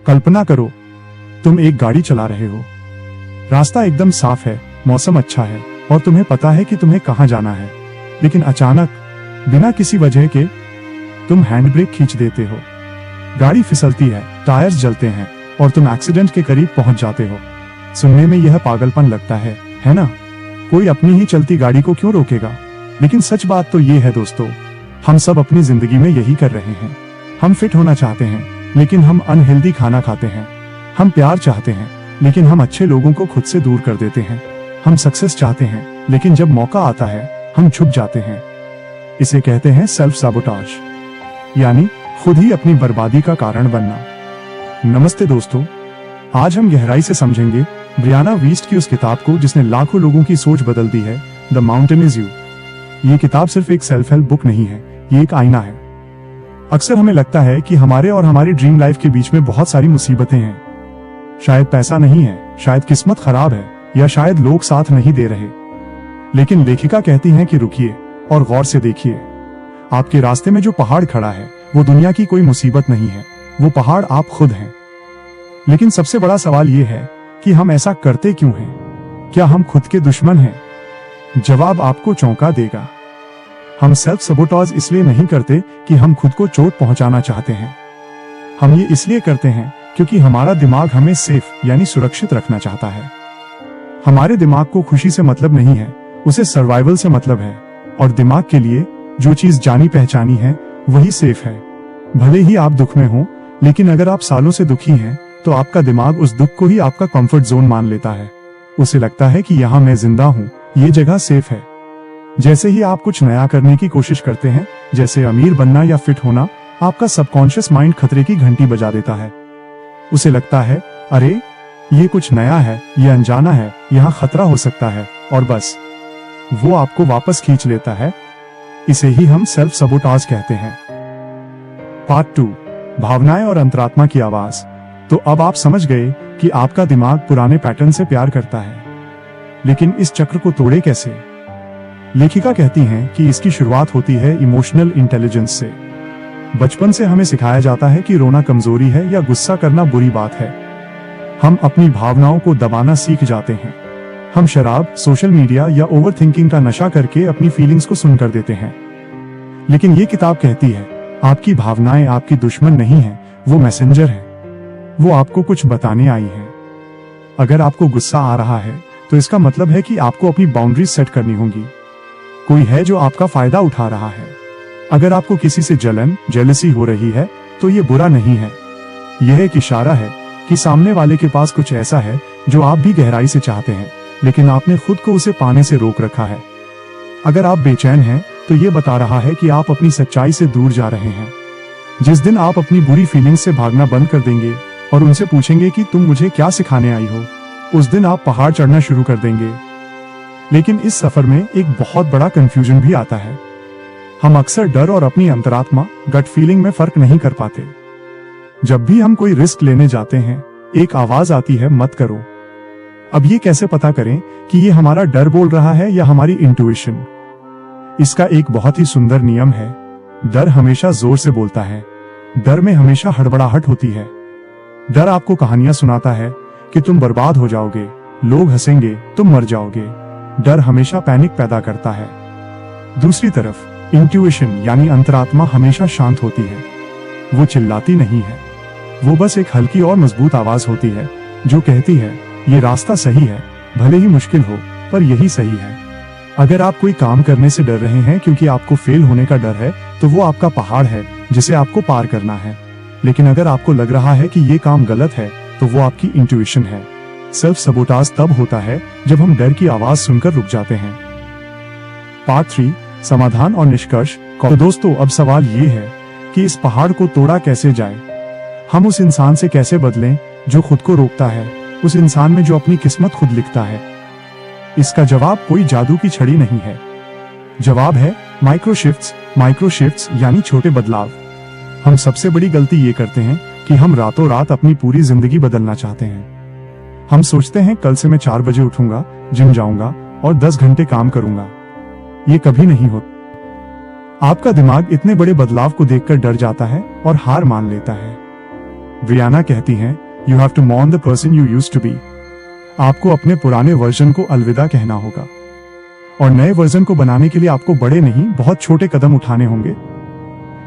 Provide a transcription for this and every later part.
कल्पना करो, तुम एक गाड़ी चला रहे हो। रास्ता एकदम साफ है, मौसम अच्छा है और तुम्हें पता है कि तुम्हें कहां जाना है। लेकिन अचानक, बिना किसी वजह के, तुम हैंड ब्रेक खींच देते हो। गाड़ी फिसलती है, टायर्स जलते हैं और तुम एक्सीडेंट के करीब पहुंच जाते हो। सुनने में यह पागलपन लगता है ना? कोई अपनी ही चलती गाड़ी को क्यों रोकेगा? लेकिन सच बात तो ये है दोस्तों, हम सब अपनी जिंदगी में यही कर रहे हैं। हम फिट होना चाहते हैं, लेकिन हम अनहेल्दी खाना खाते हैं। हम प्यार चाहते हैं, लेकिन हम अच्छे लोगों को खुद से दूर कर देते हैं। हम सक्सेस चाहते हैं, लेकिन जब मौका आता है, हम छुप जाते हैं। इसे कहते हैं सेल्फ साबोटाज, यानी खुद ही अपनी बर्बादी का कारण बनना। नमस्ते दोस्तों, आज हम गहराई से समझेंगे ब्रियाना वीस्ट की उस किताब को जिसने लाखों लोगों की सोच बदल दी है, द माउंटेन इज यू। ये किताब सिर्फ एक सेल्फ हेल्प बुक नहीं है, ये एक आईना है। अक्सर हमें लगता है कि हमारे और हमारी ड्रीम लाइफ के बीच में बहुत सारी मुसीबतें हैं। शायद पैसा नहीं है, शायद किस्मत खराब है, या शायद लोग साथ नहीं दे रहे। लेकिन लेखिका कहती हैं कि रुकिए और गौर से देखिए। आपके रास्ते में जो पहाड़ खड़ा है, वो दुनिया की कोई मुसीबत नहीं है, वो पहाड़ आप खुद हैं। लेकिन सबसे बड़ा सवाल ये है कि हम ऐसा करते क्यों हैं? क्या हम खुद के दुश्मन हैं? जवाब आपको चौंका देगा। हम सेल्फ सबोटाज इसलिए नहीं करते कि हम खुद को चोट पहुंचाना चाहते हैं। हम ये इसलिए करते हैं क्योंकि हमारा दिमाग हमें सेफ यानी सुरक्षित रखना चाहता है। हमारे दिमाग को खुशी से मतलब नहीं है, उसे सर्वाइवल से मतलब है। और दिमाग के लिए जो चीज जानी पहचानी है, वही सेफ है। भले ही आप दुख में हो, लेकिन अगर आप सालों से दुखी हैं, तो आपका दिमाग उस दुख को ही आपका कंफर्ट जोन मान लेता है। उसे लगता है कि यहाँ मैं जिंदा हूँ, ये जगह सेफ है। जैसे ही आप कुछ नया करने की कोशिश करते हैं, जैसे अमीर बनना या फिट होना, आपका सबकॉन्शियस माइंड खतरे की घंटी बजा देता है। उसे लगता है, अरे ये कुछ नया है, ये अनजाना है, यहाँ खतरा हो सकता है, और बस वो आपको वापस खींच लेता है। इसे ही हम सेल्फ सबोटाज कहते हैं। पार्ट 2, भावनाएं और अंतरात्मा की आवाज। तो अब आप समझ गए कि आपका दिमाग पुराने पैटर्न से प्यार करता है। लेकिन इस चक्र को तोड़े कैसे? लेखिका कहती हैं कि इसकी शुरुआत होती है इमोशनल इंटेलिजेंस से। बचपन से हमें सिखाया जाता है कि रोना कमजोरी है या गुस्सा करना बुरी बात है। हम अपनी भावनाओं को दबाना सीख जाते हैं। हम शराब, सोशल मीडिया या ओवरथिंकिंग का नशा करके अपनी फीलिंग्स को सुन कर देते हैं। लेकिन ये किताब कहती है, आपकी भावनाएं आपकी दुश्मन नहीं है, वो मैसेंजर है। वो आपको कुछ बताने आई है। अगर आपको गुस्सा आ रहा है, तो इसका मतलब है कि आपको अपनी बाउंड्रीज सेट करनी होंगी। कोई है जो आपका फायदा उठा रहा है। अगर आपको किसी से जलन, जेलसी हो रही है, तो ये बुरा नहीं है। यह एक इशारा है कि सामने वाले के पास कुछ ऐसा है जो आप भी गहराई से चाहते हैं, लेकिन आपने खुद को उसे पाने से रोक रखा है। अगर आप बेचैन हैं, तो ये बता रहा है कि आप अपनी सच्चाई से दूर जा रहे हैं। जिस दिन आप अपनी बुरी फीलिंग्स से भागना बंद कर देंगे और उनसे पूछेंगे कि तुम मुझे क्या सिखाने आई हो, उस दिन आप पहाड़ चढ़ना शुरू कर देंगे। लेकिन इस सफर में एक बहुत बड़ा कंफ्यूजन भी आता है। हम अक्सर डर और अपनी अंतरात्मा, गट फीलिंग में फर्क नहीं कर पाते। जब भी हम कोई रिस्क लेने जाते हैं, एक आवाज आती है, मत करो। अब ये कैसे पता करें कि ये हमारा डर बोल रहा है या हमारी इंट्यूइशन? इसका एक बहुत ही सुंदर नियम है। डर हमेशा जोर से बोलता है। डर में हमेशा हड़बड़ाहट होती है। डर आपको कहानियां सुनाता है कि तुम बर्बाद हो जाओगे, लोग हंसेंगे, तुम मर जाओगे। डर हमेशा पैनिक पैदा करता है। दूसरी तरफ इंट्यूइशन यानी अंतरात्मा हमेशा शांत होती है। वो चिल्लाती नहीं है, वो बस एक हल्की और मजबूत आवाज होती है जो कहती है, ये रास्ता सही है, भले ही मुश्किल हो, पर यही सही है। अगर आप कोई काम करने से डर रहे हैं क्योंकि आपको फेल होने का डर है, तो वो आपका पहाड़ है जिसे आपको पार करना है। लेकिन अगर आपको लग रहा है कि ये काम गलत है, तो वो आपकी इंट्यूइशन है। सेल्फ सबोटाज तब होता है जब हम डर की आवाज सुनकर रुक जाते हैं। पार्ट 3, समाधान और निष्कर्ष। तो दोस्तों, अब सवाल ये है कि इस पहाड़ को तोड़ा कैसे जाए? हम उस इंसान से कैसे बदलें जो खुद को रोकता है, उस इंसान में जो अपनी किस्मत खुद लिखता है? इसका जवाब कोई जादू की छड़ी नहीं है। जवाब है माइक्रो शिफ्ट्स यानी छोटे बदलाव। हम सबसे बड़ी गलती ये करते हैं कि हम रातों रात अपनी पूरी जिंदगी बदलना चाहते हैं। हम सोचते हैं कल से मैं 4 बजे उठूंगा, जिम जाऊंगा और 10 घंटे काम करूंगा। ये कभी नहीं होता। आपका दिमाग इतने बड़े बदलाव को देखकर डर जाता है और हार मान लेता है। ब्रियाना कहती हैं, you have to mourn the person you used to be. आपको अपने पुराने वर्जन को अलविदा कहना होगा और नए वर्जन को बनाने के लिए आपको बड़े नहीं, बहुत छोटे कदम उठाने होंगे।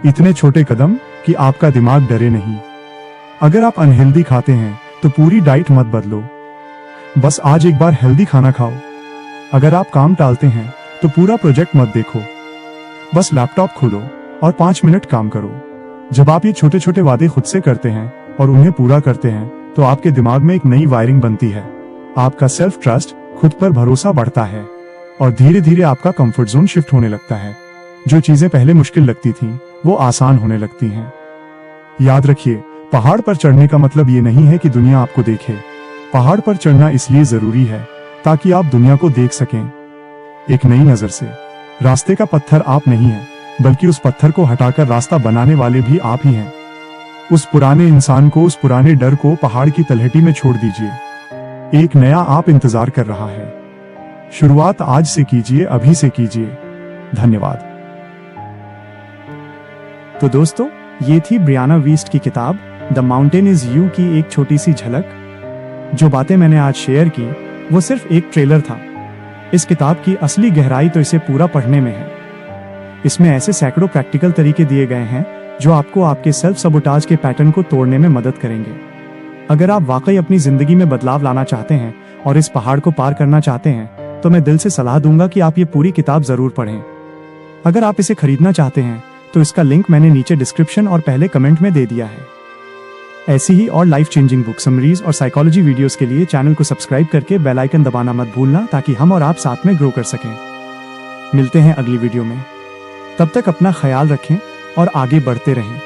इतने छोटे कदम कि आपका दिमाग डरे नहीं। अगर आप अनहेल्दी खाते हैं तो पूरी डाइट मत बदलो, बस आज एक बार हेल्दी खाना खाओ। अगर आप काम टालते हैं तो पूरा प्रोजेक्ट मत देखो, बस लैपटॉप खोलो और 5 मिनट काम करो। जब आप ये छोटे छोटे वादे खुद से करते हैं और उन्हें पूरा करते हैं तो आपके दिमाग में एक नई वायरिंग बनती है। आपका सेल्फ ट्रस्ट, खुद पर भरोसा बढ़ता है और धीरे धीरे आपका कंफर्ट जोन शिफ्ट होने लगता है। जो चीजें पहले मुश्किल लगती थीं, वो आसान होने लगती हैं। याद रखिए, पहाड़ पर चढ़ने का मतलब ये नहीं है कि दुनिया आपको देखे। पहाड़ पर चढ़ना इसलिए जरूरी है ताकि आप दुनिया को देख सकें एक नई नजर से। रास्ते का पत्थर आप नहीं हैं, बल्कि उस पत्थर को हटाकर रास्ता बनाने वाले भी आप ही हैं। उस पुराने इंसान को, उस पुराने डर को पहाड़ की तलहटी में छोड़ दीजिए। एक नया आप इंतजार कर रहा है। शुरुआत आज से कीजिए, अभी से कीजिए। धन्यवाद। तो दोस्तों, ये थी ब्रियाना वीस्ट की किताब द माउंटेन इज यू की एक छोटी सी झलक। जो बातें मैंने आज शेयर की वो सिर्फ एक ट्रेलर था। इस किताब की असली गहराई तो इसे पूरा पढ़ने में है। इसमें ऐसे सैकड़ों प्रैक्टिकल तरीके दिए गए हैं जो आपको आपके सेल्फ सबोटाज के पैटर्न को तोड़ने में मदद करेंगे। अगर आप वाकई अपनी जिंदगी में बदलाव लाना चाहते हैं और इस पहाड़ को पार करना चाहते हैं तो मैं दिल से सलाह दूंगा कि आप ये पूरी किताब जरूर पढ़ें। अगर आप इसे खरीदना चाहते हैं तो इसका लिंक मैंने नीचे डिस्क्रिप्शन और पहले कमेंट में दे दिया है। ऐसी ही और लाइफ चेंजिंग बुक समरीज और साइकोलॉजी वीडियोस के लिए चैनल को सब्सक्राइब करके बेल आइकन दबाना मत भूलना, ताकि हम और आप साथ में ग्रो कर सकें। मिलते हैं अगली वीडियो में। तब तक अपना ख्याल रखें और आगे बढ़ते रहें।